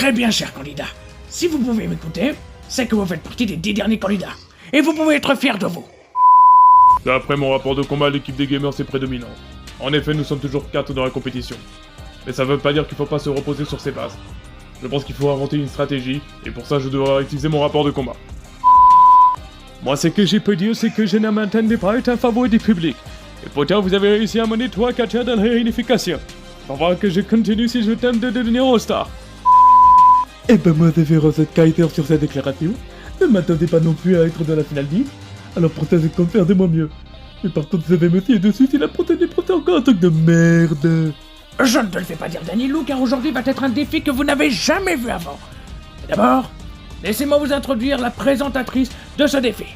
Très bien, cher candidat. Si vous pouvez m'écouter, c'est que vous faites partie des 10 derniers candidats. Et vous pouvez être fiers de vous. D'après mon rapport de combat, l'équipe des gamers est prédominante. En effet, nous sommes toujours 4 dans la compétition. Mais ça veut pas dire qu'il faut pas se reposer sur ses bases. Je pense qu'il faut inventer une stratégie, et pour ça je devrais utiliser mon rapport de combat. Moi, ce que je peux dire, c'est que je ne m'attendais pas à être un favori du public. Et pourtant, vous avez réussi à mener 3-4 heures dans la réunification. Faut voir que je continue si je tente de devenir All-Star. Eh ben moi je vais Rosette Kaiser sur sa déclaration. Ne m'attendez pas non plus à être dans la finale 10. Alors pour ça je compte faire de mon mieux. Mais par contre je vais me fier dessus si la prochaine épreuve c'est encore un truc de merde. Je ne te le fais pas dire, Danielou, car aujourd'hui va être un défi que vous n'avez jamais vu avant. Mais d'abord, laissez-moi vous introduire la présentatrice de ce défi.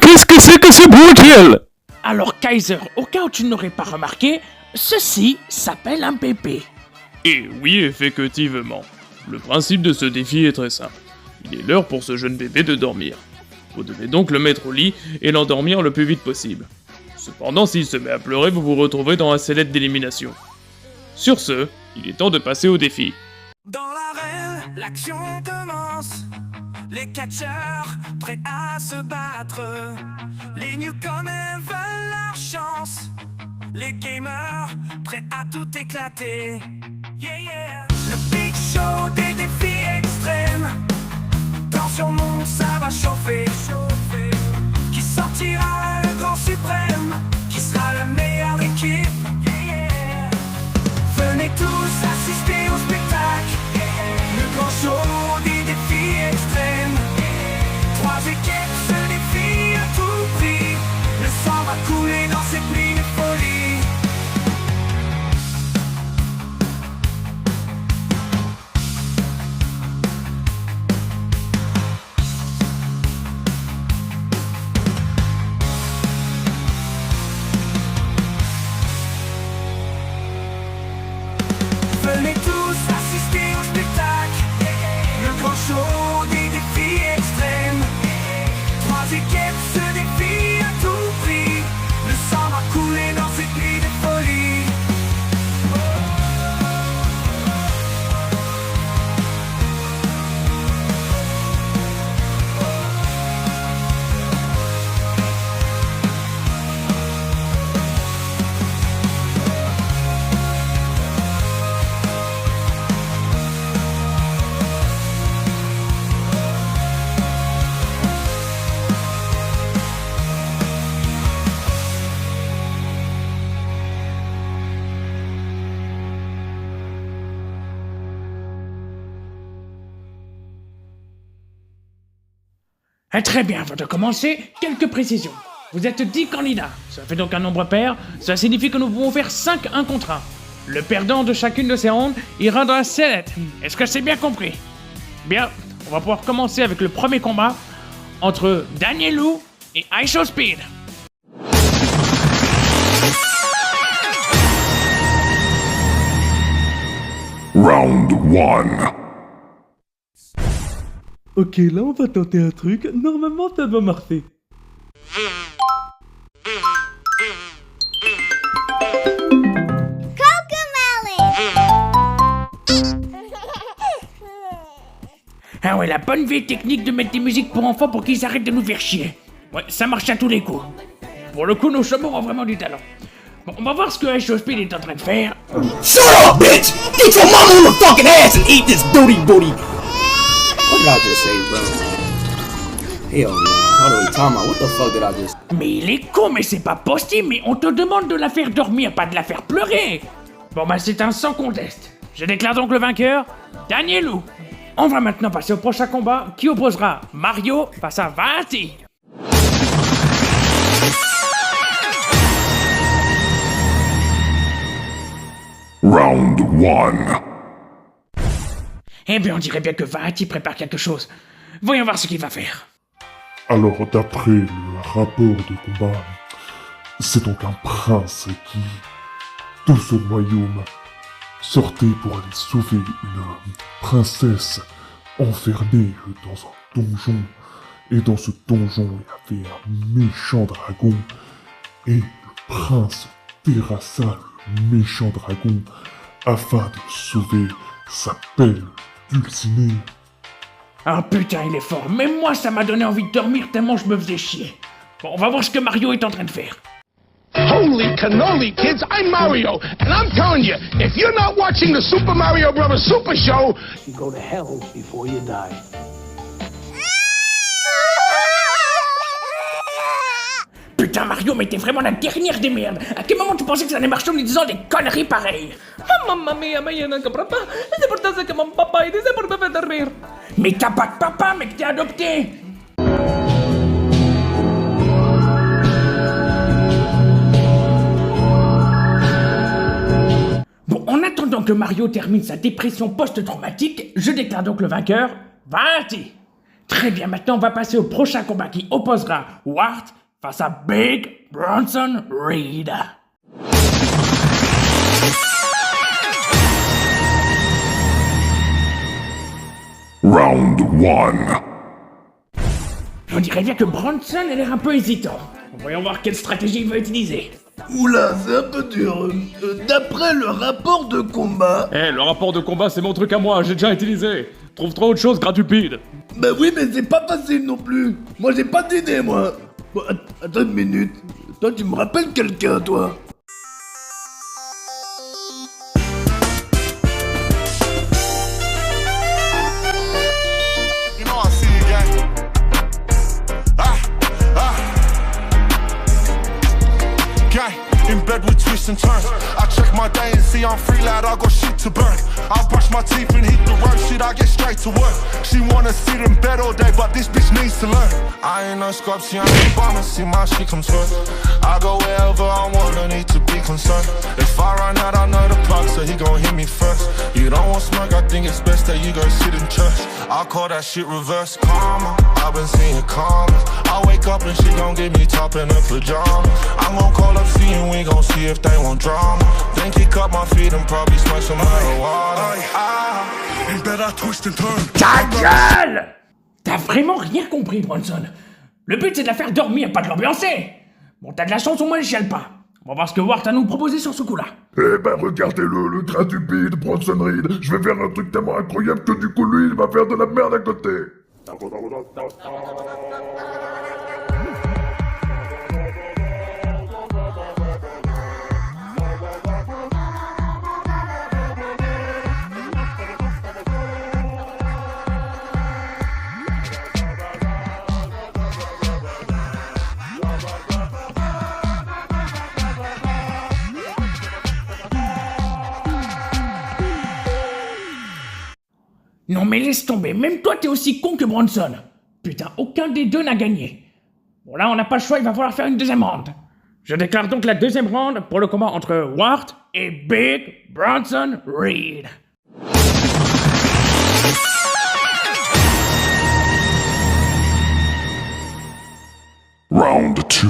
Qu'est-ce que c'est que ce bordel? Alors Kaiser, au cas où tu n'aurais pas remarqué, ceci s'appelle un bébé. Et oui, effectivement. Le principe de ce défi est très simple. Il est l'heure pour ce jeune bébé de dormir. Vous devez donc le mettre au lit et l'endormir le plus vite possible. Cependant, s'il se met à pleurer, vous vous retrouvez dans un sellette d'élimination. Sur ce, il est temps de passer au défi. Dans l'arène, l'action commence. Les catcheurs prêts à se battre. Les newcomers veulent leur chance. Les gamers prêts à tout éclater. Yeah, yeah. Le big show des défis extrêmes. Tension monte, ça va chauffer. Qui sortira le grand suprême? Qui sera la meilleure équipe? Yeah, yeah. Venez tous assister au spectacle. Le grand show des défis extrêmes. 3 équipes se défient à tout prix. Le sang va couler dans cette nuit de folie. Venez tous assister au spectacle. Le grand show des défis extrêmes. 3 équipes se défient à tout prix. Le sang va couler dans cette nuit de folie. Très bien, avant de commencer, quelques précisions. Vous êtes 10 candidats, ça fait donc un nombre pair, ça signifie que nous pouvons faire 5 1 contre 1. Le perdant de chacune de ces rondes ira dans la sellette. Est-ce que c'est bien compris? Bien, on va pouvoir commencer avec le premier combat entre Danielou et IShowSpeed. Round 1. Ok, là on va tenter un truc, normalement ça doit marcher. Ah ouais, la bonne vieille technique de mettre des musiques pour enfants pour qu'ils arrêtent de nous faire chier. Ouais, ça marche à tous les coups. Pour le coup, nos chameaux ont vraiment du talent. Bon, on va voir ce que IShowSpeed est en train de faire. Shut up, bitch! Get your mama on the fucking ass and eat this booty booty! What did I just say, bro? Hell no. What are we talking about? What the fuck did I just... Mais il est con, mais c'est pas possible, mais on te demande de la faire dormir, pas de la faire pleurer. Bon bah c'est un sans conteste. Je déclare donc le vainqueur, Danielou. On va maintenant passer au prochain combat qui opposera Mario face à Vati. Round 1. Eh bien on dirait bien que Vati prépare quelque chose. Voyons voir ce qu'il va faire. Alors, d'après le rapport de combat, c'est donc un prince qui, tout son royaume, sortait pour aller sauver une princesse enfermée dans un donjon. Et dans ce donjon, il y avait un méchant dragon. Et le prince terrassa le méchant dragon afin de sauver sa belle Dulcinée. Ah putain, il est fort. Même moi, ça m'a donné envie de dormir tellement je me faisais chier. Bon, on va voir ce que Mario est en train de faire. Holy cannoli, kids, I'm Mario, and I'm telling you, if you're not watching the Super Mario Bros. Super Show, you go to hell before you die. Putain, Mario, mais t'es vraiment la dernière des merdes. À quel moment tu pensais que ça allait marcher en lui disant des conneries pareilles? Mamma mia, ma io non compro pas. C'est pour ça que mon papa il disait pour me faire dormir. Mais t'as pas de papa, mec, t'es adopté. Bon, en attendant que Mario termine sa dépression post-traumatique, je déclare donc le vainqueur, Varty. Très bien, maintenant on va passer au prochain combat qui opposera Wart face à Big Bronson Reed. Round 1. On dirait bien que Bronson a l'air un peu hésitant. Voyons voir quelle stratégie il va utiliser. Oula, c'est un peu dur. D'après le rapport de combat... Le rapport de combat, c'est mon truc à moi, j'ai déjà utilisé. Trouve-toi autre chose, gratuite. Bah oui, mais c'est pas facile non plus. Moi, j'ai pas d'idée, moi. Bon, attends une minute. Toi, tu me rappelles quelqu'un, toi? You know I see you, gang. Gang, in bed with twists and turns. I check my day and see I'm free, lad, I got shit to burn. I brush my teeth and hit the road, shit, I get straight to work. She wanna sit in bed all day, but this bitch needs to learn. I ain't no scrub, she ain't no bummer, see my shit comes first. I go wherever I want, no need to be concerned. If I run out, I know the plug, so he gon' hit me first. You don't want smoke, I think it's best that you go sit in church. I call that shit reverse karma, I've been seeing karma. I wake up and she gon' give me top in her pajamas. I'm gon' call up C and we gon' see if they want drama. Then kick up my feet and probably smoke some marijuana. In bed I twist and turn. Ta gueule! T'as vraiment rien compris, Bronson. Le but, c'est de la faire dormir, pas de l'ambiancer. Bon, t'as de la chance, au moins, elle chiale pas. On va voir ce que Wart a nous proposé sur ce coup-là. Eh ben regardez-le, le train du bide, Bronson Reed. Je vais faire un truc tellement incroyable que du coup lui, il va faire de la merde à côté. Non mais laisse tomber, même toi t'es aussi con que Bronson. Putain, aucun des deux n'a gagné. Bon là on n'a pas le choix, il va falloir faire une deuxième ronde. Je déclare donc la deuxième ronde pour le combat entre Wart et Big Bronson Reed. Round 2.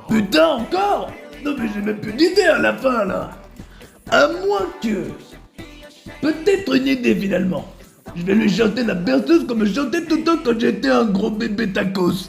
Putain, encore? Non, mais j'ai même plus d'idée à la fin, là. À moins que... Peut-être une idée, finalement. Je vais lui chanter la berceuse comme je chantais tout le temps quand j'étais un gros bébé tacos.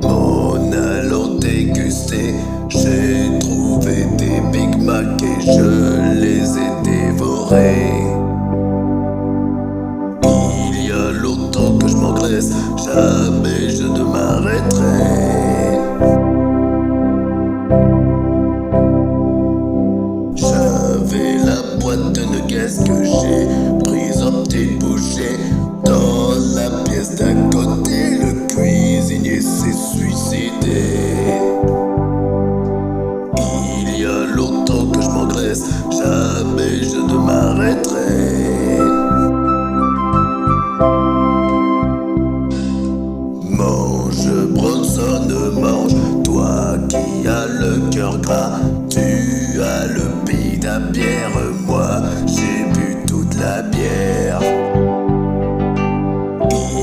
Mon allant déguster, j'ai trouvé la bière.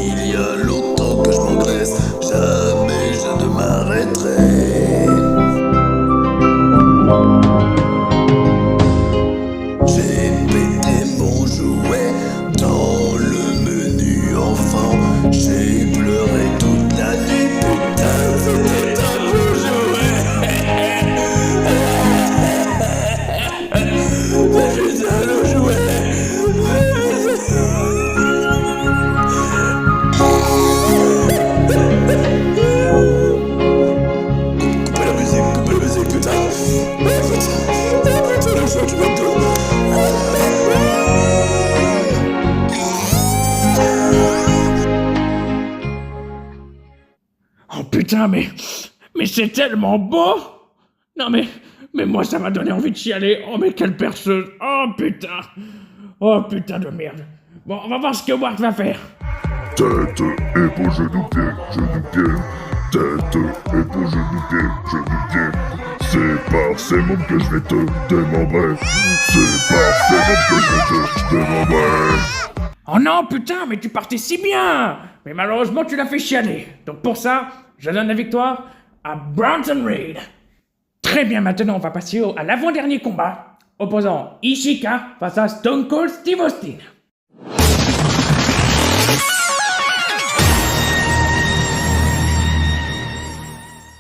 Il y a longtemps que je m'engraisse, jamais je ne m'arrêterai. J'ai pété mon jouet dans le menu enfant. J'ai pleuré toute la nuit, putain, c'était un beau jouet. Putain, le jouet. Coupez la musique, putain. Putain, le jeu, tu vas me donner. Oh putain, mais c'est tellement beau! Non mais moi ça m'a donné envie de chialer. Oh mais quelle perceuse! Oh putain! Oh putain de merde! Bon, on va voir ce que Ward va faire. Tête, épaule, genou, pied. Tête, épaule, genou, pied. C'est par ces membres que je vais te démembrer. C'est par ces membres que je vais te démembrer. Oh non, putain, mais tu partais si bien! Mais malheureusement, tu l'as fait chialer. Donc pour ça, je donne la victoire à Bronson Reed. Très bien, maintenant on va passer à l'avant-dernier combat, opposant Ishika face à Stone Cold Steve Austin.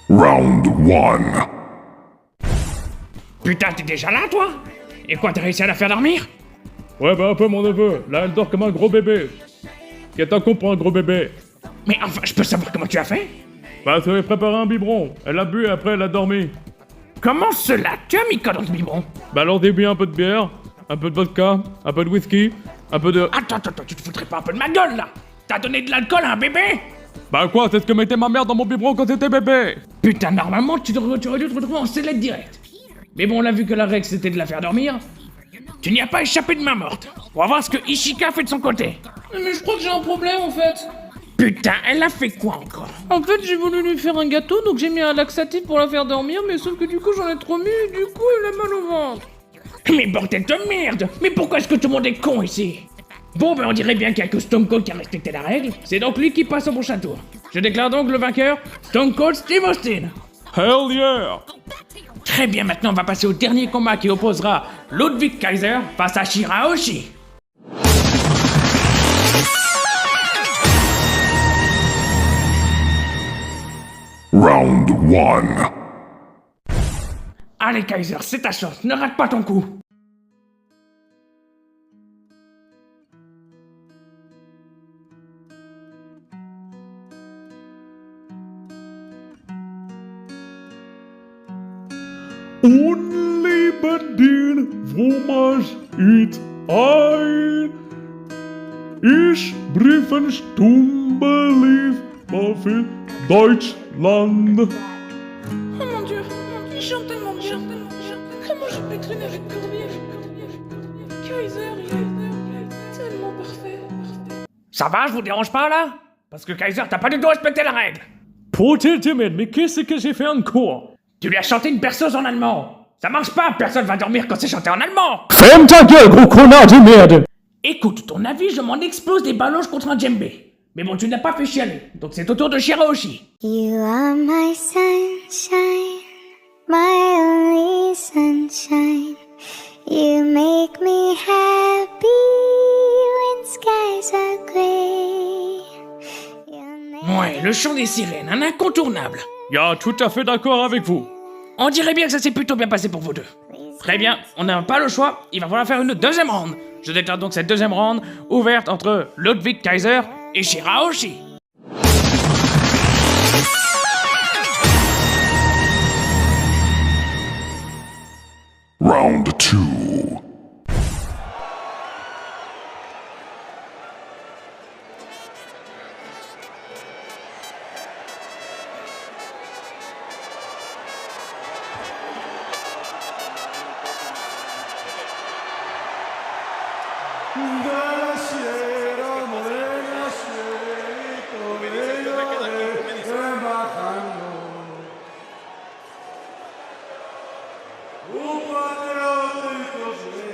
Round 1. Putain, t'es déjà là, toi? Et quoi, t'as réussi à la faire dormir? Ouais, bah un peu mon neveu. Là, elle dort comme un gros bébé. Qu'est-ce qu'on pour un gros bébé? Mais enfin, je peux savoir comment tu as fait? Bah, ça lui préparé un biberon. Elle a bu et après elle a dormi. Comment cela? Tu as mis quoi dans le biberon? Bah alors début un peu de bière, un peu de vodka, un peu de whisky, un peu de... Attends, tu te foutrais pas un peu de ma gueule, là? T'as donné de l'alcool à un bébé? Bah quoi, c'est ce que mettait ma mère dans mon biberon quand c'était bébé. Putain, normalement, tu aurais dû te retrouver en sellette direct. Mais bon, on a vu que la règle c'était de la faire dormir. Tu n'y as pas échappé de main morte. On va voir ce que Ishika fait de son côté. Mais je crois que j'ai un problème en fait. Putain, elle a fait quoi encore? En fait, j'ai voulu lui faire un gâteau, donc j'ai mis un laxatif pour la faire dormir, mais sauf que du coup j'en ai trop mis et du coup elle a mal au ventre. Mais bordel de merde! Mais pourquoi est-ce que tout le monde est con ici? Bon, ben on dirait bien qu'il y a que Stone Cold qui a respecté la règle. C'est donc lui qui passe au prochain tour. Je déclare donc le vainqueur, Stone Cold Steve Austin. Hell yeah! Très bien, maintenant on va passer au dernier combat qui opposera Ludwig Kaiser face à Shirahoshi. Round 1. Allez Kaiser, c'est ta chance, ne rate pas ton coup. Only den fromage it ein. Ich briefen stumbelief auf Deutschland. Oh mon dieu, il chante tellement bien. Comment j'ai pu traîner avec Corbier? Kaiser, il est tellement parfait. Ça va, je vous dérange pas là? Parce que Kaiser, t'as pas du tout respecté la règle. Putain, mais qu'est-ce que j'ai fait encore? Tu lui as chanté une berceuse en allemand. Ça marche pas, personne va dormir quand c'est chanté en allemand. Ferme ta gueule, gros connard de merde! Écoute, ton avis, je m'en explose des ballonges contre un djembé. Mais bon, tu n'as pas fait chialer, donc c'est au tour de Shirahoshi. You are my sunshine, my only sunshine. You make me happy when skies are gray. Ouais, le chant des sirènes, un incontournable. Ya, tout à fait d'accord avec vous. On dirait bien que ça s'est plutôt bien passé pour vous deux. Très bien, on n'a pas le choix, il va falloir faire une deuxième round. Je déclare donc cette deuxième round ouverte entre Ludwig Kaiser et Shirahoshi. Round 2. Upadnie o tylko, że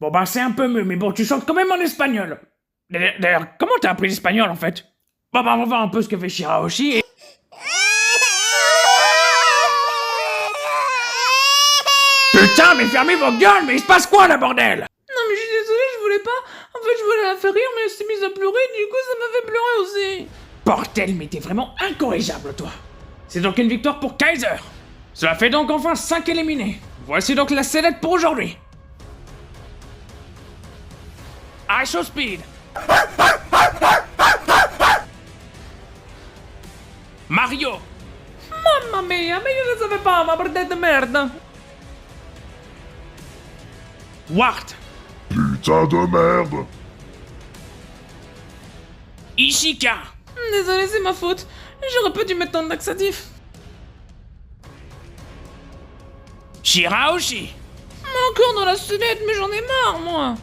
Bon bah c'est un peu mieux, mais bon, tu chantes quand même en espagnol. D'ailleurs, comment t'as appris l'espagnol en fait? Bon bah on va voir un peu ce que fait Shirahoshi et... Putain, mais fermez vos gueules, mais il se passe quoi là, bordel? Non mais je suis désolée, je voulais pas. En fait, je voulais la faire rire, mais elle s'est mise à pleurer, du coup ça m'a fait pleurer aussi. Bordel, mais t'es vraiment incorrigeable, toi. C'est donc une victoire pour Kaiser. Cela fait donc enfin 5 éliminés. Voici donc la sellette pour aujourd'hui. ISO Speed. Mario. Mamma mia, mais je ne savais pas, ma bordel de merde. Wart. Putain de merde! Ishika. Désolé, c'est ma faute. J'aurais pas dû mettre tant de laxatif. Shirahoshi. Encore dans la sellette, mais j'en ai marre, moi.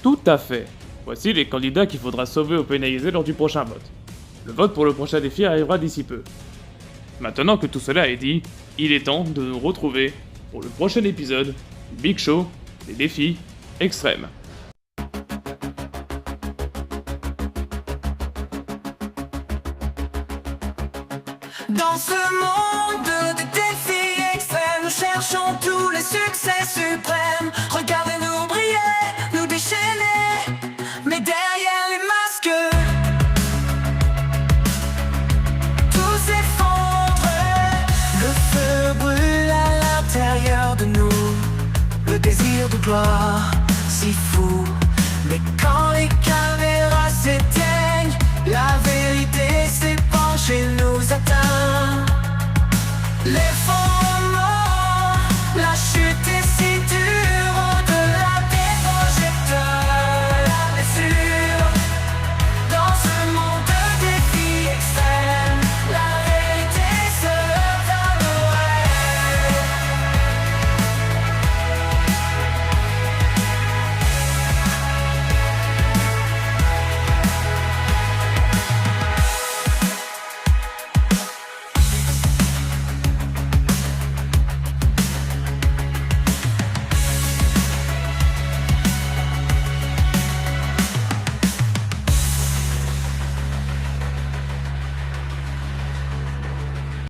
Tout à fait. Voici les candidats qu'il faudra sauver ou pénaliser lors du prochain vote. Le vote pour le prochain défi arrivera d'ici peu. Maintenant que tout cela est dit, il est temps de nous retrouver pour le prochain épisode du Big Show des défis extrêmes. Dans ce monde de défis extrêmes, nous cherchons tous les succès suprêmes. Regardez-nous briller, nous déchaîner, mais derrière les masques, tout s'effondre. Le feu brûle à l'intérieur de nous, le désir de gloire si fou. Mais quand les caméras s'éteignent, la